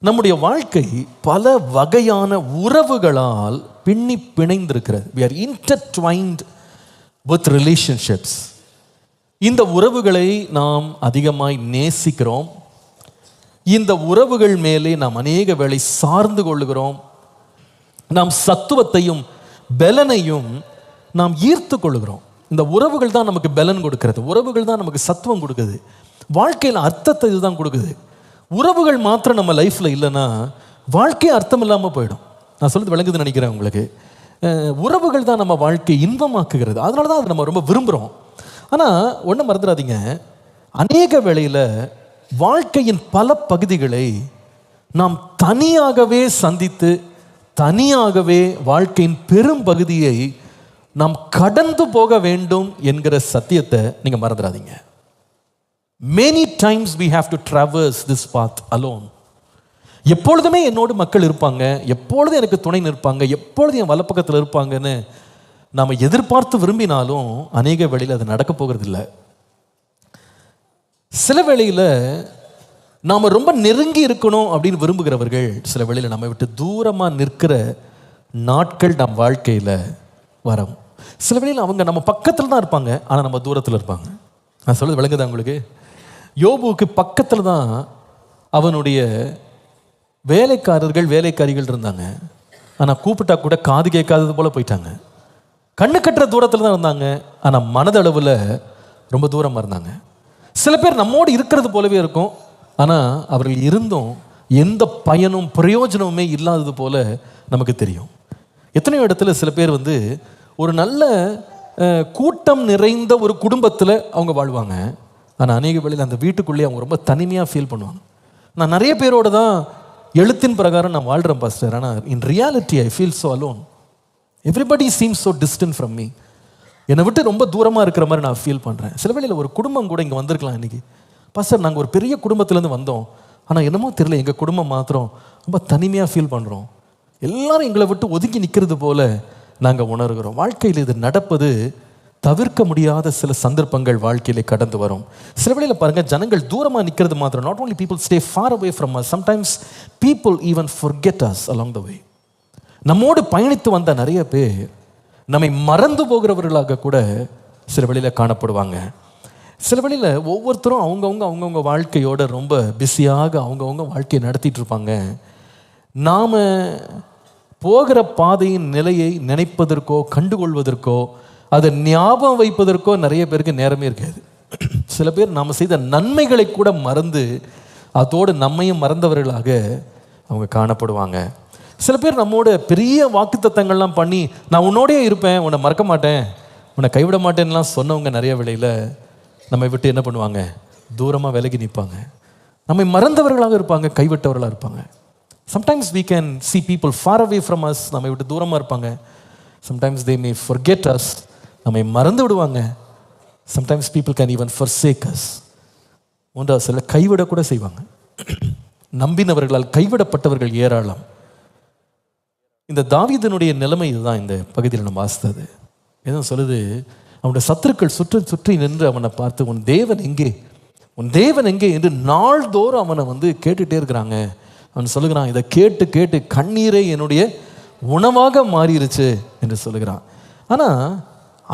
நம்முடைய வாழ்க்கை பல வகையான உறவுகளால் பின்னி பிணைந்திருக்கிறது. we are intertwined with relationships. இந்த உறவுகளை நாம் அதிகமாய் நேசிக்கிறோம். இந்த உறவுகள் மேலே நாம் அநேக வேளை சார்ந்து கொள்ளுகிறோம். நாம் சத்துவத்தையும் பலனையும் நாம் ஈர்த்து கொள்ளுகிறோம். இந்த உறவுகள் தான் நமக்கு பலன் கொடுக்கிறது. உறவுகள் தான் நமக்கு சத்துவம் கொடுக்குது. வாழ்க்கையில் அர்த்தத்தை இதுதான் கொடுக்குது. உறவுகள் மாத்திரம் நம்ம லைஃப்பில் இல்லைன்னா வாழ்க்கையே அர்த்தம் இல்லாமல் போயிடும். நான் சொல்றது விளங்குதுன்னு நினைக்கிறேன் உங்களுக்கு. உறவுகள் தான் நம்ம வாழ்க்கையை இன்பமாக்குகிறது. அதனால தான் அதை நம்ம ரொம்ப விரும்புகிறோம். ஆனால் ஒன்றும் மறந்துடாதீங்க, அநேக வேளையில் வாழ்க்கையின் பல பகுதிகளை நாம் தனியாகவே சந்தித்து தனியாகவே வாழ்க்கையின் பெரும் பகுதியை நாம் கடந்து போக வேண்டும் என்கிற சத்தியத்தை நீங்கள் மறந்துடாதீங்க. Many times we have to traverse this path alone. எப்பொழுதுமே என்னோடு மக்கள் இருப்பாங்க, எப்பொழுதும் எனக்கு துணை நிற்பாங்க, எப்பொழுதும் என் வலப்பக்கத்தில் இருப்பாங்கன்னு நாம் எதிர்பார்த்து விரும்பினாலும் அநேக வேளையில் அது நடக்க போகிறது இல்லை. சில வேளையில் நாம் ரொம்ப நெருங்கி இருக்கணும் அப்படின்னு விரும்புகிறவர்கள் சில வேளையில் நம்ம விட்டு தூரமாக நிற்கிற நாட்கள் நம் வாழ்க்கையில் வரும். சில வேளையில் அவங்க நம்ம பக்கத்தில் தான் இருப்பாங்க, ஆனால் நம்ம தூரத்தில் இருப்பாங்க. நான் சொல்றது விளங்குதா உங்களுக்கு? யோபுவுக்கு பக்கத்தில் தான் அவனுடைய வேலைக்காரிகள் இருந்தாங்க, ஆனால் கூப்பிட்டா கூட காது கேட்காதது போல போயிட்டாங்க. கண்ணு கட்டுற தூரத்தில் தான் இருந்தாங்க, ஆனால் மனதளவில் ரொம்ப தூரமாக இருந்தாங்க. சில பேர் நம்மோடு இருக்கிறது போலவே இருக்கும், ஆனால் அவர்கள் இருந்தும் எந்த பயனும் பிரயோஜனமுமே இல்லாதது போல நமக்கு தெரியும். எத்தனையோ இடத்துல சில பேர் ஒரு நல்ல கூட்டம் நிறைந்த ஒரு குடும்பத்தில் அவங்க வாழ்வாங்க, ஆனால் அநேக வேளையில் அந்த வீட்டுக்குள்ளேயே அவங்க ரொம்ப தனிமையாக ஃபீல் பண்ணுவாங்க. நான் நிறைய பேரோட தான் எழுத்தின் பிரகாரம் நான் வாழ்கிறேன் பாஸ்டர், ஆனால் in reality I feel so alone. Everybody seems so distant from me. என்னை விட்டு ரொம்ப தூரமாக இருக்கிற மாதிரி நான் ஃபீல் பண்ணுறேன். சில வேளையில் ஒரு குடும்பம் கூட இங்கே வந்திருக்கலாம் இன்றைக்கி. பாஸ்டர், நாங்கள் ஒரு பெரிய குடும்பத்துலேருந்து வந்தோம், ஆனால் என்னமோ தெரியல, எங்கள் குடும்பம் மாத்திரம் ரொம்ப தனிமையாக ஃபீல் பண்ணுறோம். எல்லாரும் எங்களை விட்டு ஒதுங்கி நிற்கிறது போல நாங்கள் உணர்கிறோம். வாழ்க்கையில் இது நடப்பது தவிர்க்க முடியாத சில சந்தர்ப்பங்கள் வாழ்க்கையிலே கடந்து வரும். சில வேளையில் பாருங்கள், ஜனங்கள் தூரமாக நிற்கிறது மாத்திரம், not only people stay far away from us, sometimes people even forget us along the way. நம்மோடு பயணித்து வந்த நிறைய பேர் நம்மை மறந்து போகிறவர்களாக கூட சில வேளையில் காணப்படுவாங்க. சில வேளையில் ஒவ்வொருத்தரும் அவங்கவுங்க வாழ்க்கையோட ரொம்ப பிஸியாக அவங்கவுங்க வாழ்க்கையை நடத்திட்டு இருப்பாங்க. நாம் போகிற பாதையின் நிலையை நினைப்பதற்கோ கண்டுகொள்வதற்கோ அதை ஞாபகம் வைப்பதற்கோ நிறைய பேருக்கு நேரமே இருக்காது. சில பேர் நாம் செய்த நன்மைகளை கூட மறந்து அதோடு நம்மையும் மறந்தவர்களாக அவங்க காணப்படுவாங்க. சில பேர் நம்மோட பெரிய வாக்குத்தத்தங்கள்லாம் பண்ணி நான் உன்னோடே இருப்பேன், உன்னை மறக்க மாட்டேன், உன்னை கைவிட மாட்டேன்லாம் சொன்னவங்க நிறைய வேளையில் நம்மை விட்டு என்ன பண்ணுவாங்க? தூரமாக விலகி நிற்பாங்க. நம்மை மறந்தவர்களாக இருப்பாங்க, கைவிட்டவர்களாக இருப்பாங்க. Sometimes we can see people far away from us, நம்மை விட்டு தூரமாக இருப்பாங்க. Sometimes they may forget us, நம்மை மறந்து விடுவாங்க. Sometimes people can even forsake us. மூன்றாவது சில கைவிடக்கூட செய்வாங்க. நம்பினவர்களால் கைவிடப்பட்டவர்கள் ஏராளம். இந்த தாவீதினுடைய நிலைமை இதுதான். இந்த பகுதியில் நம்ம வாசித்தது எதுவும் சொல்லுது, அவனுடைய சத்துருக்கள் சுற்றி நின்று அவனை பார்த்து உன் தேவன் எங்கே, உன் தேவன் எங்கே என்று நாள்தோறும் அவனை கேட்டுகிட்டே இருக்கிறாங்க. அவன் சொல்லுகிறான், இதை கேட்டு கேட்டு கண்ணீரே என்னுடைய உணவாக மாறிடுச்சு என்று சொல்லுகிறான். ஆனால்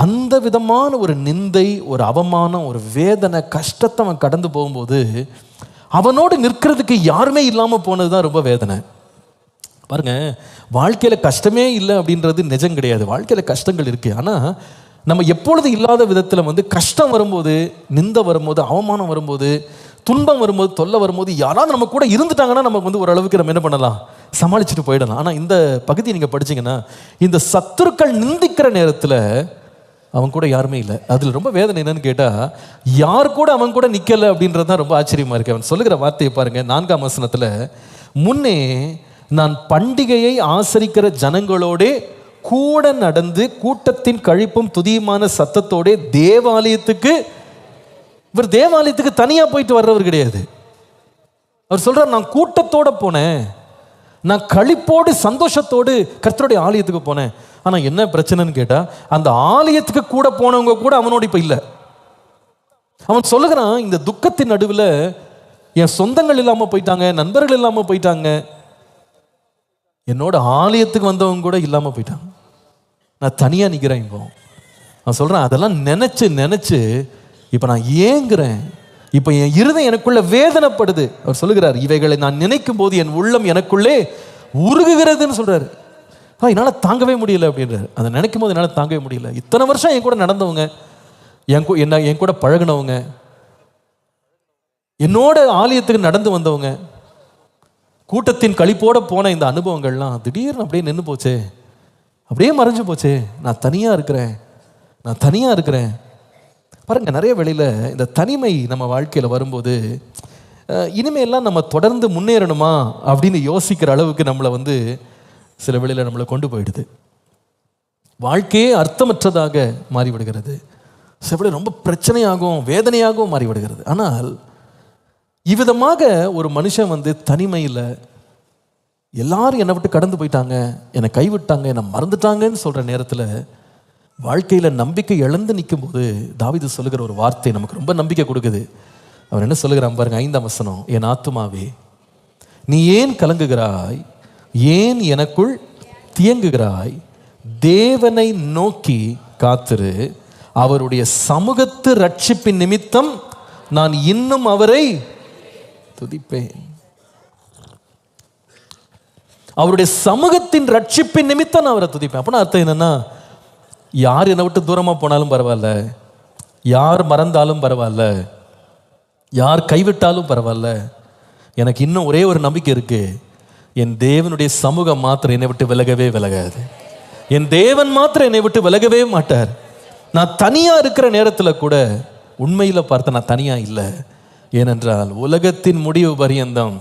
அந்த விதமான ஒரு நிந்தை, ஒரு அவமானம், ஒரு வேதனை, கஷ்டத்தை அவன் கடந்து போகும்போது அவனோடு நிற்கிறதுக்கு யாருமே இல்லாமல் போனது தான் ரொம்ப வேதனை. பாருங்க, வாழ்க்கையில் கஷ்டமே இல்லை அப்படின்றது நிஜம் கிடையாது. வாழ்க்கையில் கஷ்டங்கள் இருக்குது. ஆனால் நம்ம எப்பொழுது இல்லாத விதத்தில் கஷ்டம் வரும்போது, நிந்தை வரும்போது, அவமானம் வரும்போது, துன்பம் வரும்போது, தொல்லை வரும்போது யாராவது நம்ம கூட இருந்துட்டாங்கன்னா நமக்கு ஓரளவுக்கு நம்ம என்ன பண்ணலாம், சமாளிச்சுட்டு போயிடலாம். ஆனால் இந்த பகுதியை நீங்கள் படிச்சிங்கன்னா, இந்த சத்துருக்கள் நிந்திக்கிற நேரத்தில் அவன் கூட யாருமே இல்லை. அதில் ரொம்ப வேதனை என்னன்னு கேட்டால், யார் கூட அவன் கூட நிற்கலை அப்படின்றது தான் ரொம்ப ஆச்சரியமாக இருக்குது. அவன் சொல்லுகிற வார்த்தையை பாருங்கள், 4ஆம் வசனத்தில், முன்னே நான் பண்டிகையை ஆசரிக்கிற ஜனங்களோடே கூட நடந்து கூட்டத்தின் கழிப்பும் துதியுமான சத்தத்தோட தேவாலயத்துக்கு, இவர் தேவாலயத்துக்கு தனியாக போயிட்டு வர்றவர் கிடையாது. அவர் சொல்றார், நான் கூட்டத்தோட போனேன், நான் களிப்போடு சந்தோஷத்தோடு கர்த்தருடைய ஆலயத்துக்கு போனேன். ஆனால் என்ன பிரச்சனைன்னு கேட்டால், அந்த ஆலயத்துக்கு கூட போனவங்க கூட அவனோட இப்போ இல்லை. அவன் சொல்லுகிறான், இந்த துக்கத்தின் நடுவில் என் சொந்தங்கள் இல்லாம போயிட்டாங்க, நண்பர்கள் இல்லாம போயிட்டாங்க, என்னோட ஆலயத்துக்கு வந்தவங்க கூட இல்லாம போயிட்டாங்க. நான் தனியா நிக்கிறேன். இப்போ நான் சொல்றேன், அதெல்லாம் நினைச்சு நினைச்சு இப்ப நான் ஏங்குறேன். இப்ப என் இருதயம் எனக்குள்ள வேதனைப்படுது. அவர் சொல்லுகிறார், இவைகளை நான் நினைக்கும் போது என் உள்ளம் எனக்குள்ளே உருகுகிறதுன்னு சொல்றாரு. என்னால தாங்கவே முடியல அப்படின்றாரு. அதை நினைக்கும் போது என்னால தாங்கவே முடியல. இத்தனை வருஷம் என் கூட நடந்தவங்க, என் கூட பழகினவங்க, என்னோட ஆலயத்துக்கு நடந்து வந்தவங்க, கூட்டத்தின் களிப்போட போன இந்த அனுபவங்கள்லாம் திடீர்னு அப்படியே நின்று போச்சே, அப்படியே மறைஞ்சு போச்சே. நான் தனியா இருக்கிறேன். பாருங்க, நிறைய வேளையில இந்த தனிமை நம்ம வாழ்க்கையில வரும்போது இனிமேலாம் நம்ம தொடர்ந்து முன்னேறணுமா அப்படின்னு யோசிக்கிற அளவுக்கு நம்மளை சில வேளையில நம்மளை கொண்டு போயிடுது. வாழ்க்கையே அர்த்தமற்றதாக மாறிவிடுகிறது. சில வேளை ரொம்ப பிரச்சனையாகவும் வேதனையாகவும் மாறிவிடுகிறது. ஆனால் இவ்விதமாக ஒரு மனுஷன் தனிமையில் எல்லாரும் என்னை விட்டு கடந்து போயிட்டாங்க, என்னை கைவிட்டாங்க, என்னை மறந்துட்டாங்கன்னு சொல்ற நேரத்தில் வாழ்க்கையில நம்பிக்கை இழந்து நிற்கும் போது தாவீது சொல்லுகிற ஒரு வார்த்தை நமக்கு ரொம்ப நம்பிக்கை கொடுக்குது. அவர் என்ன சொல்லுகிறான் பாருங்க, 5ஆம் வசனம். என் ஆத்துமாவே நீ ஏன் கலங்குகிறாய், ஏன் எனக்குள் தியங்குகிறாய், தேவனை நோக்கி காத்திரு, அவருடைய சமூகத்து ரட்சிப்பின் நிமித்தம் நான் இன்னும் அவரை துதிப்பேன். அவருடைய சமூகத்தின் ரட்சிப்பின் நிமித்தம் நான் அவரை துதிப்பேன். அப்படின்னா அர்த்தம் என்னன்னா, யார் என்னை விட்டு தூரமா போனாலும் பரவாயில்ல, யார் மறந்தாலும் பரவாயில்ல, யார் கைவிட்டாலும் பரவாயில்ல, எனக்கு இன்னும் ஒரே ஒரு நம்பிக்கை இருக்கு. என் தேவனுடைய சமூகம் மாத்திரம் என்னை விட்டு விலகவே விலகாது. என் தேவன் மாத்திரம் என்னை விட்டு விலகவே மாட்டார். நான் தனியா இருக்கிற நேரத்தில் கூட உண்மையில பார்த்த நான் தனியா இல்லை. ஏனென்றால் உலகத்தின் முடிவு பரியந்தம்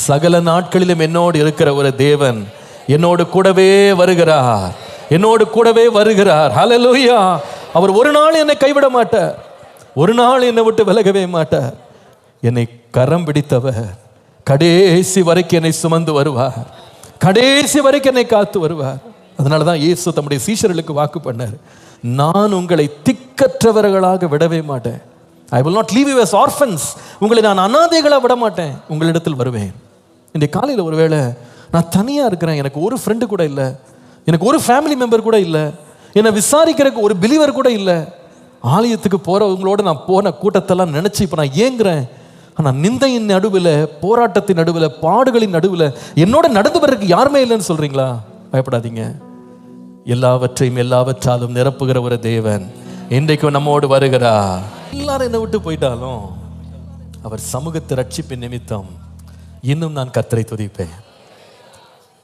சகல நாட்களிலும் என்னோடு இருக்கிற ஒரு தேவன் என்னோடு கூடவே வருகிறார், என்னோடு கூடவே வருகிறார். ஹல்லேலூயா. அவர் ஒரு நாள் என்னை கைவிட மாட்டார், ஒரு நாள் என்னை விட்டு விலகவே மாட்டார். என்னை கரம் பிடித்தவர் கடைசி வரைக்கும் என்னை சுமந்து வருவார், கடைசி வரைக்கும் என்னை காத்து வருவார். அதனால தான் இயேசு தம்முடைய சீஷர்களுக்கு வாக்கு பண்ணார், நான் உங்களை திக்கற்றவர்களாக விடவே மாட்டேன். I will not leave you as orphans. உங்களை நான் அனாதைகளாக விட மாட்டேன், உங்களிடத்தில் வருவேன். இன்றைய காலையில் ஒருவேளை நான் தனியா இருக்கிறேன், எனக்கு ஒரு ஃப்ரெண்டு கூட இல்லை, எனக்கு ஒரு ஃபேமிலி மெம்பர் கூட இல்லை, என்னை விசாரிக்கிறதுக்கு ஒரு பிலீவர் கூட இல்லை. ஆலயத்துக்கு போறவங்களோட நான் போன கூட்டத்தெல்லாம் நினைச்சு இப்போ நான் ஏங்குறேன். ஆனால் நிந்தையின் நடுவில், போராட்டத்தின் நடுவில், பாடுகளின் நடுவில் என்னோட நடந்து வர்றதுக்கு யாருமே இல்லைன்னு சொல்றீங்களா? பயப்படாதீங்க. எல்லாவற்றையும் எல்லாவற்றாலும் நிரப்புகிற ஒரு தேவன் இன்றைக்கும் நம்மோடு வருகிறார். எல்லாரும் என்னை விட்டு போயிட்டாலும் அவர் சமூகத்தை ரட்சிப்பின் நிமித்தம் இன்னும் நான் கர்த்தரை துதிப்பேன்.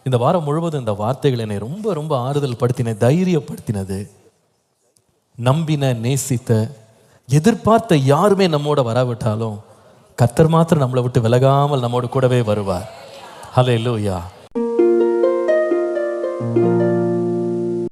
இந்த வாரம் முழுவதும் இந்த வார்த்தைகள் என்னை ரொம்ப ரொம்ப ஆறுதல் படுத்தின, தைரியப்படுத்தினது. நம்பின, நேசித்த, எதிர்பார்த்த யாருமே நம்மோட வராவிட்டாலும் கர்த்தர் மாத்திரம் நம்மளை விட்டு விலகாமல் நம்மோடு கூடவே வருவார். ஹல்லேலூயா.